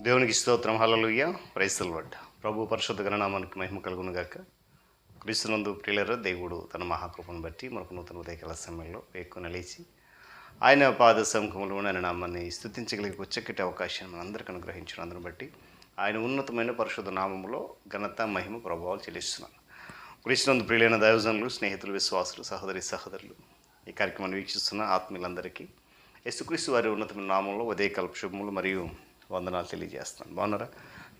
దేవునికి స్తోత్రం. Hallelujah. Praise the lord. ప్రభు పరిశుద్ధ ఘననామానికి మహిమ కలుగును గాక. క్రీస్తునందు ప్రియులారా, దేవుడు తన మహాకృపను బట్టి మనకు నూతన ఉదయకాల సమయంలో వేక్కున లేచి ఆయన పాద సముఖంలో ఆయన నామాన్ని స్తుతించగలిగే చక్కటి అవకాశాన్ని మనందరికీ అనుగ్రహించిన అందరిని బట్టి ఆయన ఉన్నతమైన పరిశుద్ధ నామములో ఘనత మహిమ ప్రభావాలు చెల్లిస్తున్నాను. క్రీస్తునందు ప్రియులైన దైవజనులు, స్నేహితులు, విశ్వాసులు, సహోదరులు ఈ కార్యక్రమాన్ని వీక్షిస్తున్న ఆత్మీయులందరికీ యేసుక్రీస్తు వారి ఉన్నతమైన నామంలో ఉదయకాల శుభములు మరియు వందనాలు తెలియజేస్తున్నాను. బాగున్నారా?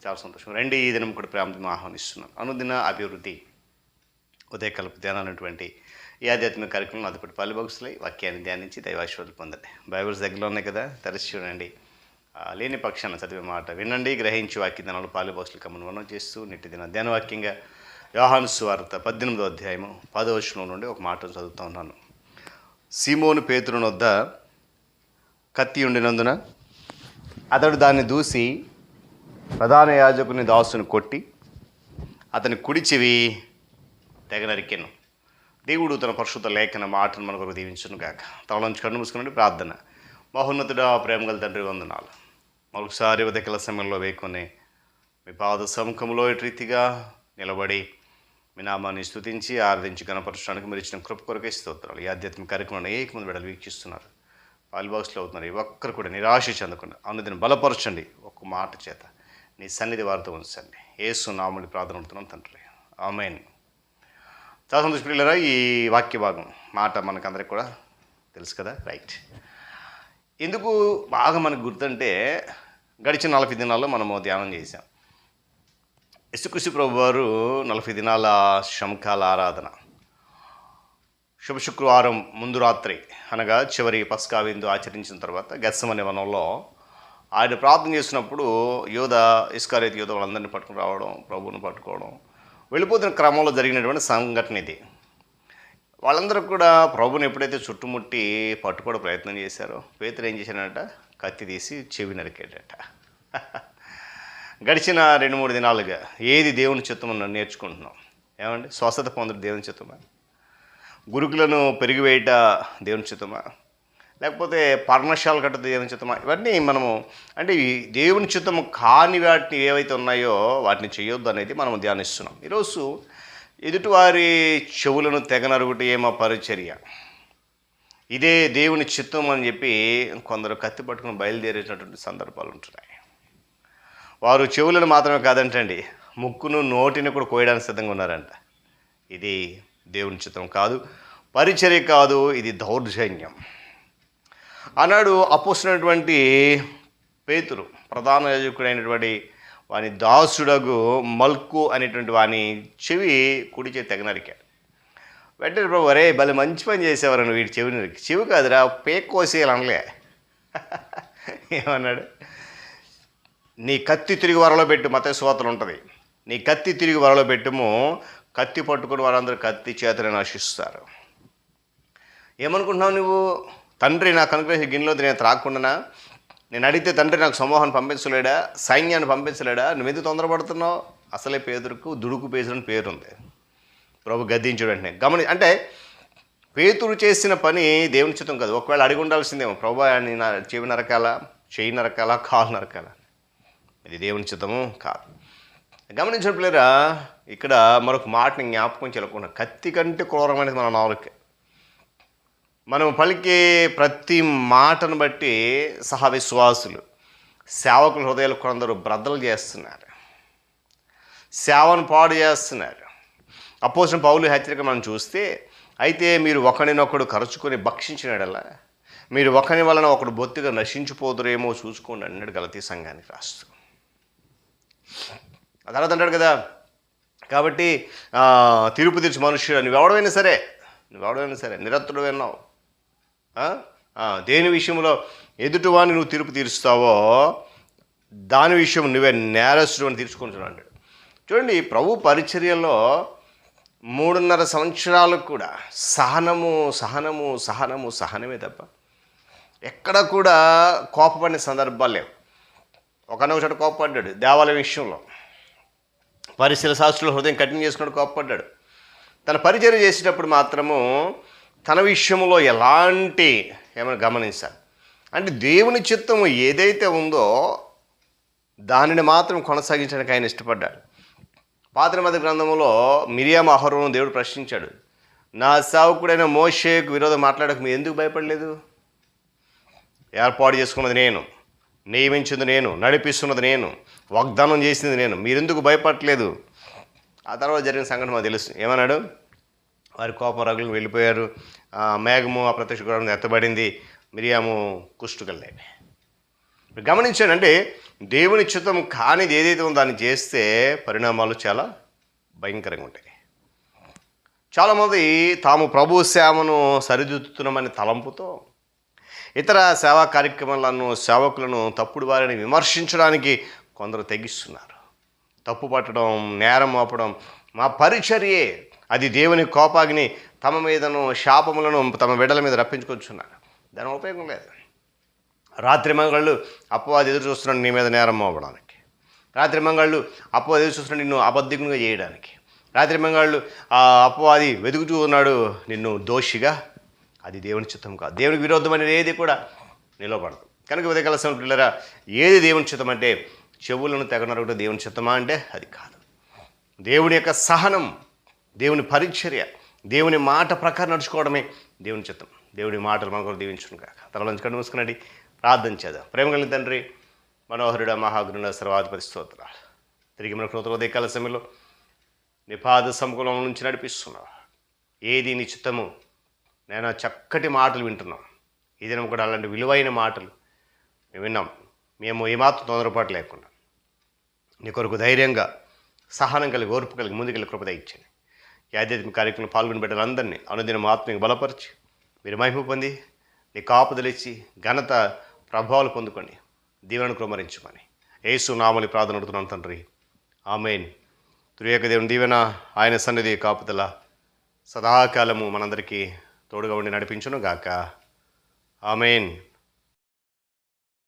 చాలా సంతోషం. రండి, ఈ దినం కూడా ప్రేమతో ఆహ్వానిస్తున్నాను. అనుదిన అభివృద్ధి ఉదయకాలపు ధ్యానాలటువంటి ఈ ఆధ్యాత్మిక కార్యక్రమం అదిపటి పాలుభాగస్తులై వాక్యాన్ని ధ్యానించి దైవాశీర్వాదాలు పొందండి. బైబిల్స్ దగ్గరలో ఉన్నాయి కదా, తెరచి చూడండి. లేని పక్షాన చదివే మాట వినండి, గ్రహించి వాక్య దినాలు పాలుభాగస్తులు కమ్మనం చేస్తూ నిట్టి దిన ధ్యానవాక్యంగా యోహాను సువార్త 18వ అధ్యాయము 10వ వచనం నుండి ఒక మాటను చదువుతూ ఉన్నాను. సీమోను పేతురు వద్ద కత్తి ఉండినందున అతడు దాన్ని దూసి ప్రధాన యాజకుని దాసుని కొట్టి అతని కుడి చెవి తెగ నరికెను. దేవుడు తన పరిశుద్ధ లేఖన మాటను మనకు దీవించును గాక. తలలోంచి కన్ను మూసుకుని ప్రార్థన. మహోన్నతుడా, ప్రేమగల తండ్రి, వందనాలు. మరొకసారి ఉదయకాల సమయంలో వేకుని మీ పాద సముఖంలో ఎటు రీతిగా నిలబడి మీ నామాన్ని స్తుతించి ఆరాధించి కనపరచడానికి మీరు ఇచ్చిన కృప కొరకే స్తోత్రాలు. ఈ ఆధ్యాత్మిక కార్యక్రమాన్ని ఏకమంది బిడ్డలు వీక్షిస్తున్నారు, పాలుభాగస్తులు అవుతున్నారు. ఈ ఒక్కరు కూడా నిరాశ చెందకుండా అనుదిన బలపరచండి. ఒక్క మాట చేత నీ సన్నిధి వారితో ఉంచండి. యేసు నామములో ప్రార్థన అవుతున్నాం తండ్రి, ఆమేన్. చాలా సంతోష ప్రియులారా, ఈ వాక్య భాగం మాట మనకందరికి కూడా తెలుసు కదా, రైట్. ఎందుకు బాగా మనకు గుర్తంటే గడిచిన 40 దినాల్లో మనము ధ్యానం చేశాం. యేసుక్రీస్తు ప్రభు వారు 40 దినాల శంఖాల ఆరాధన, శుభ శుక్రవారం ముందు రాత్రి అనగా చివరి పస్కా విందు ఆచరించిన తర్వాత గెత్సెమనే వనంలో ఆయన ప్రార్థన చేసినప్పుడు ఇస్కరియోతు యూదా వాళ్ళందరినీ పట్టుకుని రావడం, ప్రభువుని పట్టుకోవడం, వెళ్ళిపోతున్న క్రమంలో జరిగినటువంటి సంఘటన ఇది. వాళ్ళందరూ కూడా ప్రభుని ఎప్పుడైతే చుట్టుముట్టి పట్టుకోవడం ప్రయత్నం చేశారో పేతురు ఏం చేశాడట, కత్తి తీసి చెవి నరికాడట. గడిచిన 2-3 దినాలుగా ఏది దేవుని చిత్తమని నేర్చుకుంటున్నాం. ఏమండి, స్వస్థత పొందడం దేవుని చిత్తమా? గురుకులను పెరిగివేయట దేవుని చిత్తమా? లేకపోతే పర్ణశాల కట్టడం దేవుని చిత్తమా? ఇవన్నీ మనము అంటే ఈ దేవుని చిత్తము కాని వాటిని ఏవైతే ఉన్నాయో వాటిని చేయొద్దు అనేది మనం ధ్యానిస్తున్నాం. ఈరోజు ఎదుటివారి చెవులను తెగనరుగుట ఏమో పరిచర్య, ఇదే దేవుని చిత్తం అని చెప్పి కొందరు కత్తి పట్టుకుని బయలుదేరేటటువంటి సందర్భాలు ఉంటున్నాయి. వారు చెవులను మాత్రమే కాదంటండి, ముక్కును నోటిని కూడా కోయడానికి సిద్ధంగా ఉన్నారంట. ఇది దేవుని చిత్తం కాదు, పరిచర్య కాదు, ఇది దౌర్జన్యం. ఆనాడు అపోస్తులైనటువంటి పేతురు ప్రధాన యాజకుడైనటువంటి వాని దాసుడగు మల్కు అనేటువంటి వాని చెవి కుడి చెవి తెగ నరికాడు. వెంటనే ప్రభు, అరే భలే మంచి పని చేసేవారు వీడి చెవి నరికి. చెవి కాదురా, పేక్ కోసేయాలి అనలే. ఏమన్నాడు? నీ కత్తి తిరిగి వరలో పెట్టు. మత్తయి సువార్తలో ఉంటుంది, నీ కత్తి తిరిగి వరలో పెట్టుము, కత్తి పట్టుకుని వారందరూ కత్తి చేతనే నశిస్తారు. ఏమనుకుంటున్నావు నువ్వు? తండ్రి నాకు అనుగ్రహించి గిన్నెలో నేను త్రాగకుండానా? నేను అడిగితే తండ్రి నాకు సమూహాన్ని పంపించలేడా, సైన్యాన్ని పంపించలేడా? నువ్వు ఎందుకు తొందరపడుతున్నావు? అసలే పేతురుకు దుడుకు పేతురు పేరుంది. ప్రభు గద్దించాడు వెంటనే. అంటే పేతురు చేసిన పని దేవుని చిత్తం కాదు. ఒకవేళ అడిగి ఉండాల్సిందేమో, ప్రభు అని చెవి నరకాలా, చెయ్యి నరకాలా, కాలు నరకాలా? ఇది దేవుని చిత్తము కాదు. గమనించిన పిల్లరా, ఇక్కడ మరొక మాటని జ్ఞాపకం చేయకుండా, కత్తి కంటే క్రూరమైనది మన నాలుకే. మనం పలికే ప్రతి మాటను బట్టి సహవిశ్వాసులు, సేవకుల హృదయాలు కొందరు బ్రద్దలు చేస్తున్నారు, సేవను పాడు చేస్తున్నారు. అపోస్తలుడైన పౌలు హెచ్చరిక మనం చూస్తే, అయితే మీరు ఒకరినొకడు కరుచుకొని భక్షించినడలా మీరు ఒకరి వలన ఒకడు బొత్తిగా నశించిపోదురేమో చూసుకోండి అన్నాడు గలతీ సంఘానికి రాస్తూ. ఆ తర్వాత అంటాడు కదా, కాబట్టి తీర్పు తీర్చి మనుష్యుడు నువ్వెవడమైనా సరే నిరతుడు విన్నావు, దేని విషయంలో ఎదుటివాని నువ్వు తీర్పు తీరుస్తావో దాని విషయం నువ్వే నేరస్తుడు అని తీర్చుకుంటున్నావు అంటాడు. చూడండి, ప్రభు పరిచర్యలో 3.5 సంవత్సరాలకు కూడా సహనమే తప్ప ఎక్కడ కూడా కోపపడిన సందర్భాలు లేవు. ఒకనొక చోట కోపపడ్డాడు దేవాలయం విషయంలో, పరిశీల శాస్త్రుల హృదయం కఠినం చేసుకుని కోపపడ్డాడు. తన పరిచర్య చేసేటప్పుడు మాత్రము తన విషయంలో ఏమైనా గమనించాలి. అంటే దేవుని చిత్తము ఏదైతే ఉందో దానిని మాత్రం కొనసాగించడానికి ఆయన ఇష్టపడ్డాడు. పాత నిబంధన గ్రంథంలో మిరియాము అహరోను దేవుడు ప్రశ్నించాడు, నా సేవకుడైన మోషేకు విరోధం మాట్లాడక మీరు ఎందుకు భయపడలేదు? ఏర్పాటు చేసుకున్నది నేను, నియమించింది నేను, నడిపిస్తున్నది నేను, వాగ్దానం చేసింది నేను, మీరెందుకు భయపడట్లేదు? ఆ తర్వాత జరిగిన సంఘటన మాకు తెలుసు. ఏమన్నాడు? వారి కోపం రగులు వెళ్ళిపోయారు. మేఘము ఆ ప్రత్యక్ష గుడారం ఎత్తబడింది. మిరియాము కుష్టుకెళ్ళాయి. గమనించాను అంటే దేవుని చిత్తం కానిది ఏదైతే ఉందో దాన్ని చేస్తే పరిణామాలు చాలా భయంకరంగా ఉంటాయి. చాలామంది తాము ప్రభు సేవను సరిదిద్దుతున్నామని తలంపుతో ఇతర సేవా కార్యక్రమాలను, సేవకులను, తప్పుడు వారిని విమర్శించడానికి కొందరు తెగిస్తున్నారు. తప్పు పట్టడం, నేరం మోపడం, మా పరిచర్యే అది దేవుని కోపాగ్ని తమ మీదను, శాపములను తమ బిడ్డల మీద రప్పించుకొచ్చున్నారు. దాని ఉపయోగం లేదు. రాత్రి మంగళ్ళు అపవాది ఎదురు చూస్తున్నాడు నీ మీద నేరం మోపడానికి. రాత్రి మంగళ్ళు అపవాది ఎదురు చూస్తున్నాడు నిన్ను అబద్ధికునిగా చేయడానికి. రాత్రి మంగళ్ళు అపవాది వెతుకుతూ ఉన్నాడు నిన్ను దోషిగా. అది దేవుని చిత్తం కాదు. దేవునికి విరోధమైన ఏది కూడా నిలబడదు. కనుక ఉదయకాల సమయంలో పిల్లరా, ఏది దేవుని చిత్తం అంటే చెవులను తెగనరగడం దేవుని చిత్తమా అంటే అది కాదు. దేవుని యొక్క సహనం, దేవుని పరిచర్య, దేవుని మాట ప్రకారం నడుచుకోవడమే దేవుని చిత్తం. దేవుని మాటలు మనకు దీవించును కాక. తనలో నుంచి కన్ను మూసుకునండి, ప్రార్థన చేద్దాం. ప్రేమ కలిగిన తండ్రి, మనోహరుడ, మహాగురుడ, సర్వాధిపతి స్తోత్రాలు. తిరిగి మనకు నూతన ఉదయకాల సమయంలో నీ పాద సముఖంలో నుంచి నడిపిస్తున్నావు. ఏది నీ చిత్తము నేను చక్కటి మాటలు వింటున్నాం. ఈ దినం కూడా అలాంటి విలువైన మాటలు మేము విన్నాం. మేము ఏమాత్రం తొందరపాటు లేకుండా నీ కొరకు ధైర్యంగా, సహనం కలిగి, ఓర్పు కలిగి ముందుకెళ్ళి కృపద ఇచ్చాను. ఈ ఆధ్యాత్మిక కార్యక్రమంలో పాల్గొని బిడ్డలందరినీ అనుదినం ఆత్మీయ బలపరిచి మీరు మహిమ పొంది నీ కాపుదలిచ్చి ఘనత ప్రభావాలు పొందుకొని దీవెనను కుమరించమని యేసు నామములో ప్రార్థన అడుగుతున్నాను తండ్రి. ఆమేన్. త్రియేక దేవుని దీవెన, ఆయన సన్నిధి, కాపుదల సదాకాలము మనందరికీ తోడుగా ఉండి నడిపించును గాక. ఆమేన్.